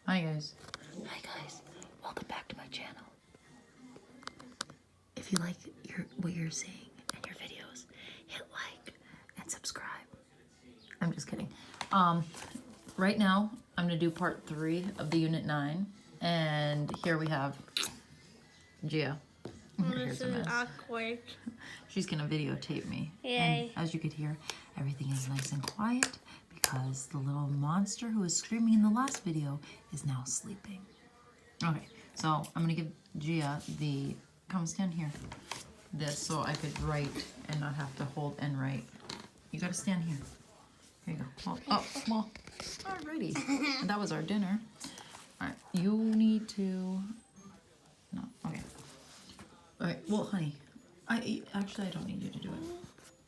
Hi guys. Hi guys. Welcome back to my channel. If you like what you're seeing in your videos, hit like and subscribe. I'm just kidding. Right now I'm gonna do part 3 of the Unit 9, and here we have Gia. This is awkward. She's gonna videotape me. Yay. And as you could hear, everything is nice and quiet because the little monster who was screaming in the last video is now sleeping. Okay, so I'm gonna give Gia come stand here, this so I could write and not have to hold and write. You gotta stand here. Here you go. Well, alrighty. And that was our dinner. Alright, you need to, no, okay. Alright, well, honey, I don't need you to do it.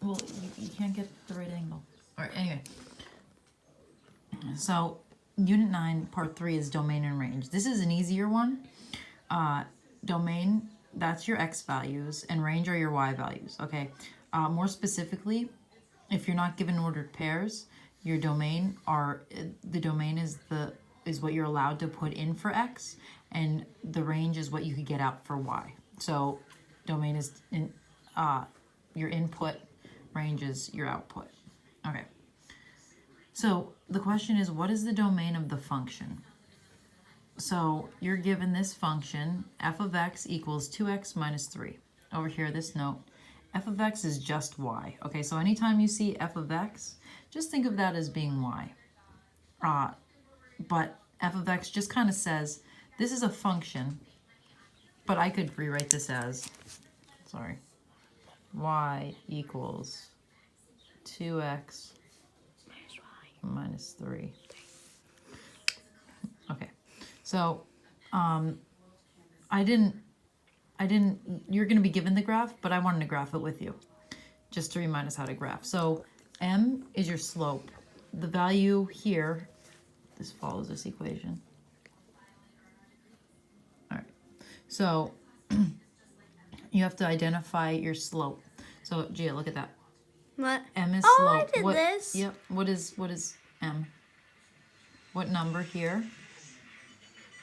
Well, you can't get the right angle. Alright, anyway. So, Unit 9, Part 3 is domain and range. This is an easier one. Domain, that's your x values, and range are your y values, okay? More specifically, if you're not given ordered pairs, your domain is what you're allowed to put in for x, and the range is what you could get out for y. So domain is your input, range is your output. Okay. So the question is, what is the domain of the function? So you're given this function, f of x equals 2x minus 3. Over here, this note, f of x is just y. Okay, so anytime you see f of x, just think of that as being y. But f of x just kind of says, this is a function, but I could rewrite this as, y equals 2x minus 3. Okay, so you're going to be given the graph, but I wanted to graph it with you, just to remind us how to graph. So m is your slope. The value here, this follows this equation. All right, so you have to identify your slope. So Gia, look at that. What? M is slope. Oh, I did this. Yep. What is m? What number here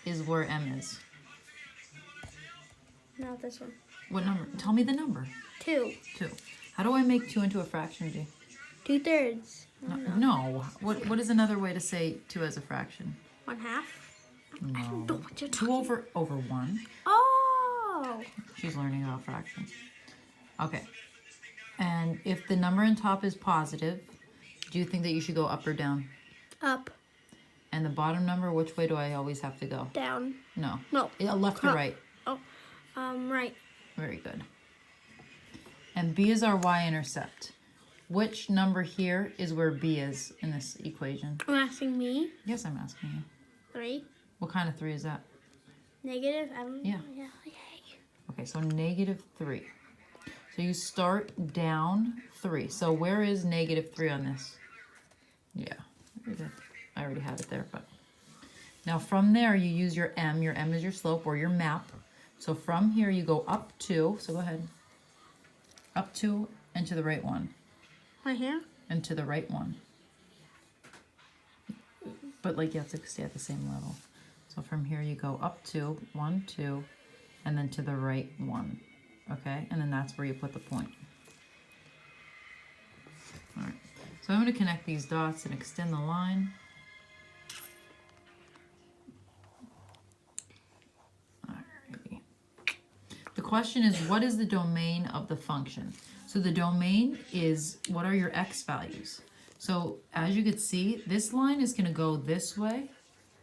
is where m is? Not this one. What number? Tell me the number. 2. 2. How do I make 2 into a fraction, G? 2/3. No. What is another way to say 2 as a fraction? 1/2. No. I don't know what you're 2 over 1. Oh. She's learning about fractions. Okay. And if the number on top is positive, do you think that you should go up or down? Up. And the bottom number, which way do I always have to go? Down. No. No. Left or right? Oh. Right. Very good. And B is our y-intercept. Which number here is where B is in this equation? You're asking me? Yes, I'm asking you. 3. What kind of 3 is that? Negative? Yeah. Okay. Okay, so negative 3. So you start down 3. So where is negative 3 on this? Yeah, very good. I already had it there, but. Now from there, you use your m. Your m is your slope or your map. So from here, you go up 2. So go ahead. Up 2 and to the right 1. Right here? And to the right 1. But like you have to stay at the same level. So from here, you go up 2, 1, 2, and then to the right 1. Okay, and then that's where you put the point. All right, so I'm going to connect these dots and extend the line. Alrighty. The question is, what is the domain of the function? So the domain is, what are your x values? So as you can see, this line is going to go this way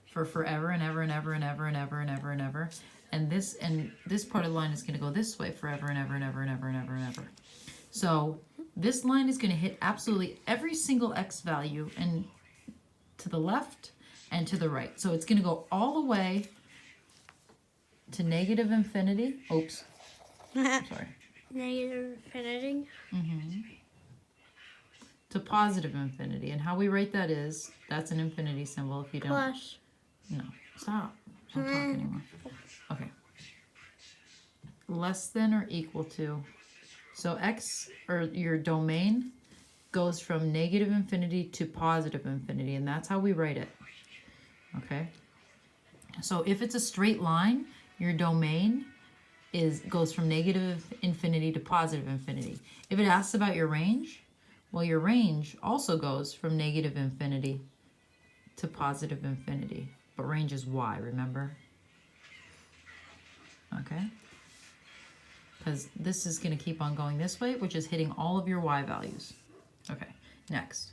for forever and ever and ever and ever and ever and ever and ever. And this part of the line is going to go this way forever and ever and ever and ever and ever and ever. So this line is going to hit absolutely every single x value and to the left and to the right. So it's going to go all the way to negative infinity. Oops. Sorry. Negative infinity. To positive infinity. And how we write that is, that's an infinity symbol if you don't. Plus. No. Stop. Don't talk anymore. Okay. Less than or equal to. So x, or your domain, goes from negative infinity to positive infinity, and that's how we write it. Okay? So if it's a straight line, your domain goes from negative infinity to positive infinity. If it asks about your range, well, your range also goes from negative infinity to positive infinity. But range is y, remember? Okay? Because this is going to keep on going this way, which is hitting all of your y values. Okay, next.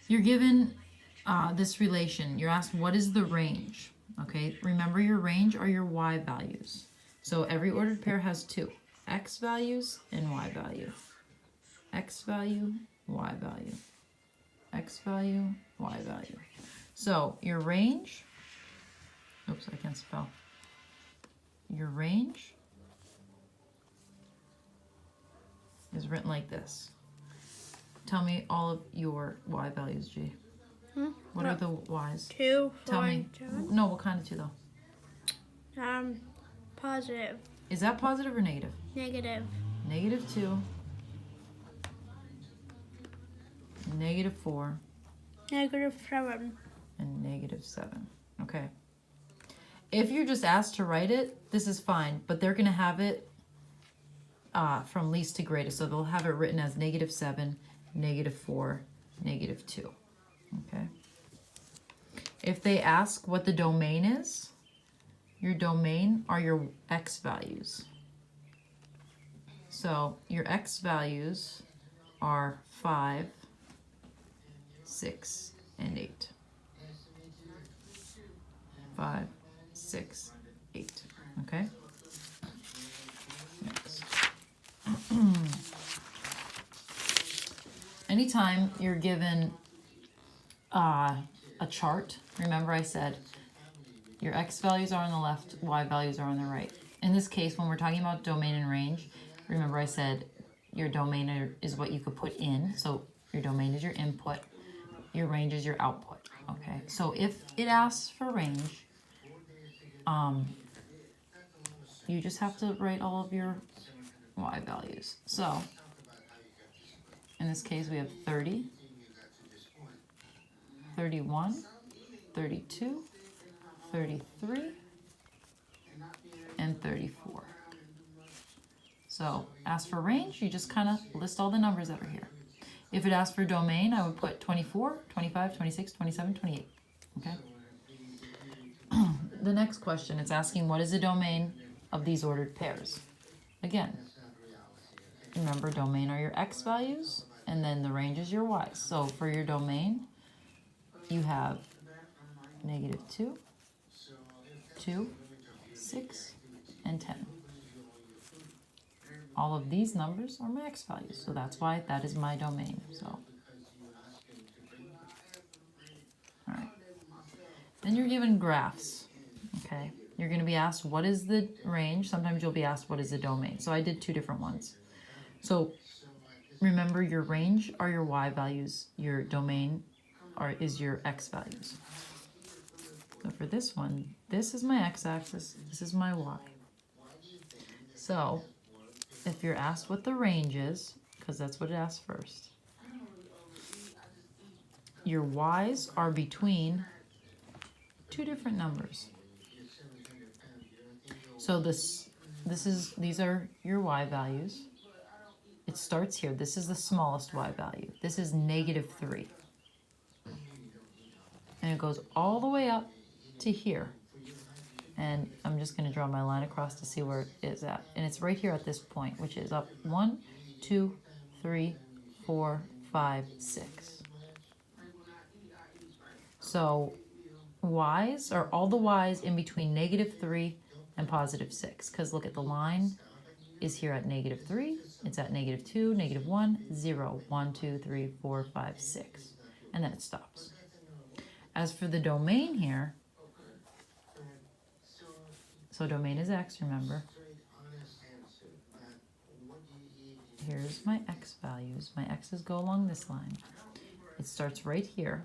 You're given this relation. You're asked, what is the range? Okay, remember your range are your y values. So every ordered pair has two, x values and y value. X value, y value. X value, y value. So your range, oops, I can't spell. Your range is written like this. Tell me all of your y values, G. What are the y's? 2, 4, Tell me. 7. No, what kind of two though? Positive. Is that positive or negative? Negative. -2. -4. -7. And -7. Okay. If you're just asked to write it, this is fine, but they're going to have it from least to greatest. So they'll have it written as -7, -4, -2. Okay. If they ask what the domain is, your domain are your x values. So your x values are 5, 6, and 8. 5, 6, 8. Okay? Next. Anytime you're given a chart, remember I said your x values are on the left, y values are on the right. In this case, when we're talking about domain and range, remember I said your domain is what you could put in. So your domain is your input, your range is your output. Okay, so if it asks for range, you just have to write all of your y values. So in this case, we have 30, 31, 32, 33, and 34. So as for range, you just kind of list all the numbers that are here. If it asks for domain, I would put 24, 25, 26, 27, 28. Okay. The next question, it's asking what is the domain of these ordered pairs? Again, remember domain are your x values, and then the range is your y. So for your domain, you have -2, 2, 6, and 10. All of these numbers are my x values, so that's why that is my domain. So, all right. Then you're given graphs, okay? You're going to be asked, what is the range? Sometimes you'll be asked, what is the domain? So I did two different ones. So remember, your range are your y values, your domain is your x values. So for this one, this is my x-axis, this is my y. So if you're asked what the range is, because that's what it asks first, your y's are between two different numbers. So these are your y values. It starts here. This is the smallest y value. This is -3. And it goes all the way up to here. And I'm just going to draw my line across to see where it is at. And it's right here at this point, which is up 1, 2, 3, 4, 5, 6. So y's are all the y's in between -3 and +6. Because look at the line is here at -3. It's at -2, -1, 0, 1, 2, 3, 4, 5, 6. And then it stops. As for the domain here, so domain is x, remember. Here's my x values. My x's go along this line. It starts right here.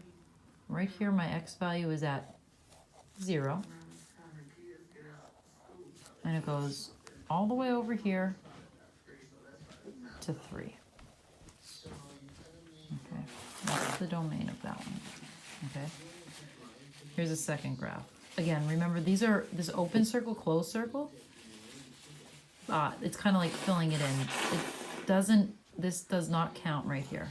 Right here, my x value is at 0. And it goes all the way over here to 3. Okay, that's the domain of that one. Okay, here's a second graph. again, remember these are this open circle, closed circle. It's kind of like filling it in. It doesn't, this does not count right here.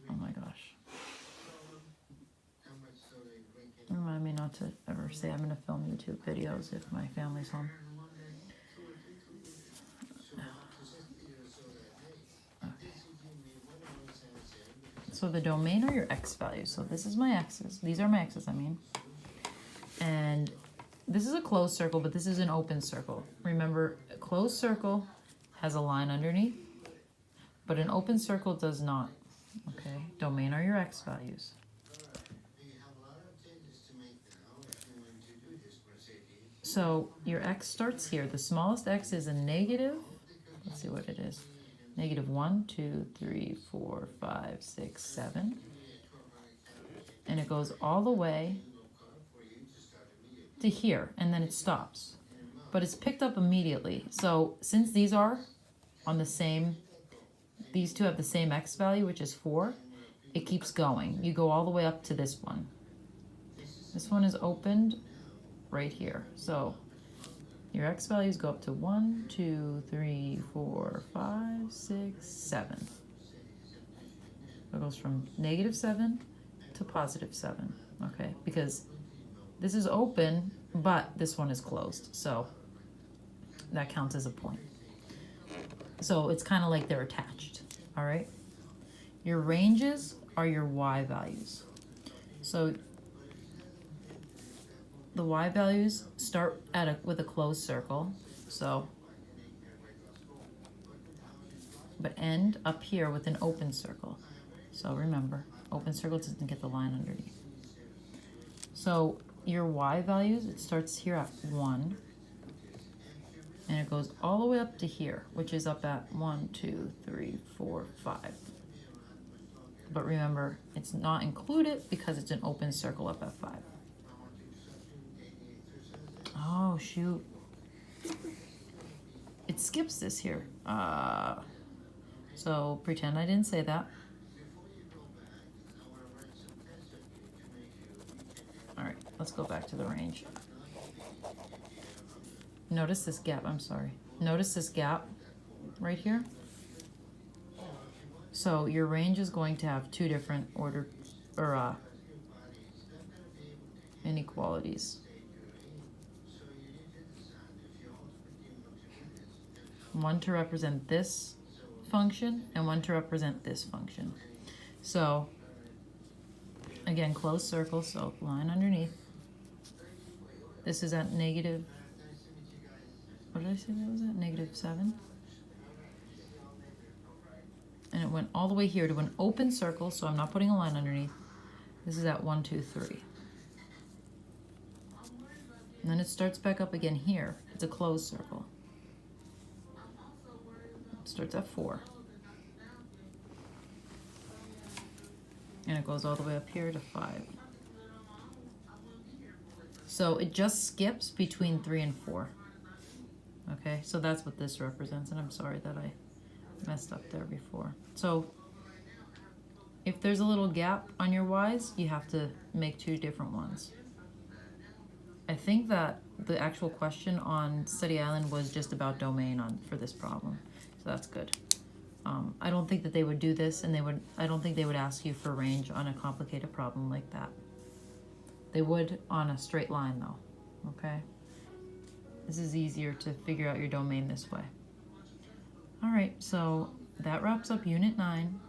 Oh my gosh. Remind me not to ever say I'm going to film YouTube videos if my family's home. So the domain are your x values. So this is my x's. These are my x's, I mean. And this is a closed circle, but this is an open circle. Remember, a closed circle has a line underneath, but an open circle does not. Okay, domain are your x values. So your x starts here. The smallest x is a negative. Let's see what it is. Negative 1, 2, 3, 4, 5, 6, 7. And it goes all the way to here, and then it stops. But it's picked up immediately. So since these are on the same, these two have the same x value, which is 4, it keeps going. You go all the way up to this one. This one is opened right here. So your x values go up to 1, 2, 3, 4, 5, 6, 7. It goes from negative 7 to positive 7, okay? Because this is open, but this one is closed, so that counts as a point. So it's kind of like they're attached, all right? Your ranges are your y values. So the y values start at with a closed circle, so, but end up here with an open circle. So remember, open circle doesn't get the line underneath. So your y values, it starts here at 1, and it goes all the way up to here, which is up at 1, 2, 3, 4, 5. But remember, it's not included because it's an open circle up at 5. Oh, shoot. It skips this here. So pretend I didn't say that. All right, let's go back to the range. Notice this gap, I'm sorry. Notice this gap right here. So your range is going to have two different order or inequalities. One to represent this function and one to represent this function. So again, closed circle, so line underneath. This is at negative, what did I say that was at? Negative 7. And it went all the way here to an open circle, so I'm not putting a line underneath. This is at 1, 2, 3. And then it starts back up again here. It's a closed circle. Starts at 4. And it goes all the way up here to 5. So it just skips between 3 and 4. Okay, so that's what this represents, and I'm sorry that I messed up there before. So if there's a little gap on your y's, you have to make two different ones. I think that the actual question on Study Island was just about domain for this problem. So that's good. I don't think that they would do this, and I don't think they would ask you for range on a complicated problem like that. They would on a straight line though, okay? This is easier to figure out your domain this way. All right, so that wraps up Unit 9.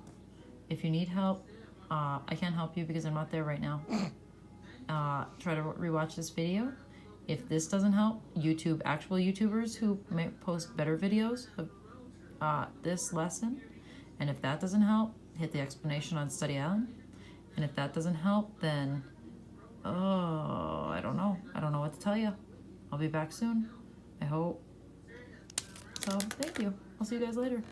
If you need help, I can't help you because I'm not there right now. Try to rewatch this video. If this doesn't help, actual YouTubers who may post better videos of this lesson. And if that doesn't help, hit the explanation on Study Island. And if that doesn't help, then, I don't know. I don't know what to tell you. I'll be back soon, I hope. So, thank you. I'll see you guys later.